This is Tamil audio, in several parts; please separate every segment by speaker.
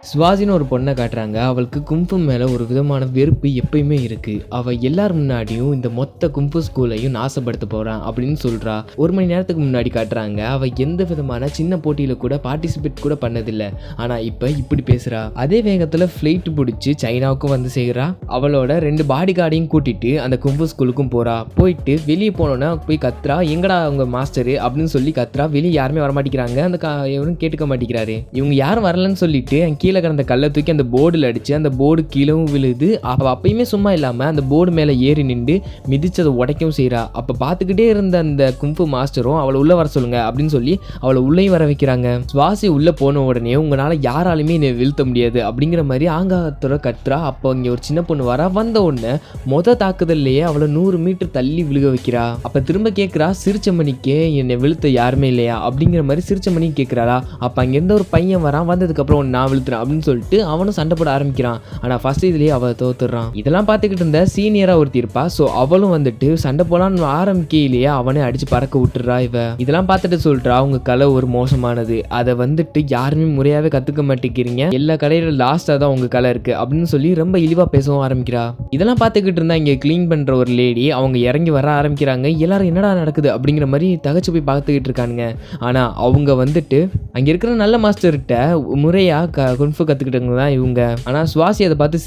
Speaker 1: சுவாசின்னு ஒரு பொண்ணை காட்டுறாங்க. அவளுக்கு கும்ஃபு மேலே ஒரு விதமான வெறுப்பு எப்பயுமே இருக்குது. அவள் எல்லார் முன்னாடியும் இந்த மொத்த கும்ஃபு ஸ்கூலையும் நாசப்படுத்த போகிறான் அப்படின்னு சொல்கிறா. 1 மணி நேரத்துக்கு முன்னாடி காட்டுறாங்க. அவள் எந்த விதமான சின்ன போட்டியில் கூட பார்ட்டிசிபேட் கூட பண்ணதில்லை. ஆனால் இப்போ இப்படி பேசுகிறா. அதே வேகத்தில் ஃப்ளைட் பிடிச்சி சைனாவுக்கும் வந்து செய்கிறா. அவளோட 2 பாடி கார்டையும் கூட்டிட்டு அந்த கும்ஃபு ஸ்கூலுக்கும் போகிறா. போயிட்டு வெளியே போனோன்னா போய் கத்துறா, எங்கடா அவங்க மாஸ்டரு அப்படின்னு சொல்லி கத்துறா. வெளியே யாருமே வரமாட்டேங்கிறாங்க. அந்த எவரும் கேட்டுக்க மாட்டேங்கிறாரு. இவங்க யாரும் வரலன்னு சொல்லிட்டு கீழே கிடந்த கல்லை தூக்கி அந்த போர்டில் அடிச்சு அந்த போர்டு கீழவும் விழுது. அவள் அப்பயுமே சும்மா இல்லாமல் அந்த போர்டு மேலே ஏறி நின்று மிதிச்சதை உடைக்கவும் செய்கிறா. அப்போ பார்த்துக்கிட்டே இருந்த அந்த கும்ஃபு மாஸ்டரும் அவளை உள்ளே வர சொல்லுங்க அப்படின்னு சொல்லி அவளை உள்ளேயும் வர வைக்கிறாங்க. சுவாசி உள்ளே போன உடனே உங்களால் யாராலுமே என்னை வீழ்த்த முடியாது அப்படிங்கிற மாதிரி ஆங்காரத்தோட கத்துறா. அப்போ இங்கே ஒரு சின்ன பொண்ணு வந்த உடனே தாக்குதல்லையே அவளை 100 மீட்டர் தள்ளி விழுக வைக்கிறா. அப்போ திரும்ப கேட்குறா, சிரிச்சமணிக்கே என்னை வீழ்த்த யாருமே இல்லையா அப்படிங்கிற மாதிரி சிரிச்சமணி கேட்குறாளா. அப்போ அங்கேருந்து ஒரு பையன் வந்ததுக்கப்புறம் நான் விழுத்துறேன் அப்படின்னு சொல்லிட்டு அவனும் சண்டை போட ஆரம்பிக்கிறான். ஆனால் ஃபர்ஸ்ட் இதுலேயே அவள் தோத்துறான். இதெல்லாம் பார்த்துக்கிட்டு இருந்த சீனியராக ஒருத்தி இருப்பா. ஸோ அவளும் வந்துட்டு போலான்னு ஆரம்பிக்கையிலேயே அவனே அடிச்சு பறக்க விட்டுறா. இதெல்லாம் பார்த்துட்டு சொல்றா, அவங்க கலை ஒரு மோசமானது, அதை வந்துட்டு யாருமே முறையாவே கற்றுக்க மாட்டேங்கிறீங்க, எல்லா கடையில லாஸ்ட்டாக தான் உங்க கலை இருக்கு அப்படின்னு சொல்லி ரொம்ப இழிவாக பேசவும் ஆரம்பிக்கிறா. இதெல்லாம் பார்த்துக்கிட்டு இருந்தா இங்கே க்ளீன் பண்ணுற ஒரு லேடி அவங்க இறங்கி வர ஆரம்பிக்கிறாங்க. எல்லாரும் என்னடா நடக்குது அப்படிங்கிற மாதிரி தகச்சு போய் பார்த்துக்கிட்டு இருக்கானுங்க. ஆனால் அவங்க வந்துட்டு அங்கே இருக்கிற நல்ல மாஸ்டர்கிட்ட முறையாக குன்ஃபு கற்றுக்கிட்டவங்க தான் இவங்க. ஆனால் சுவாசி அதை பார்த்து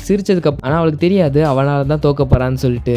Speaker 1: சிரிச்சதுக்கு ஆனால் அவளுக்கு தெரியாது அவனால் தான் தோக்க போறான்னு சொல்லிட்டு.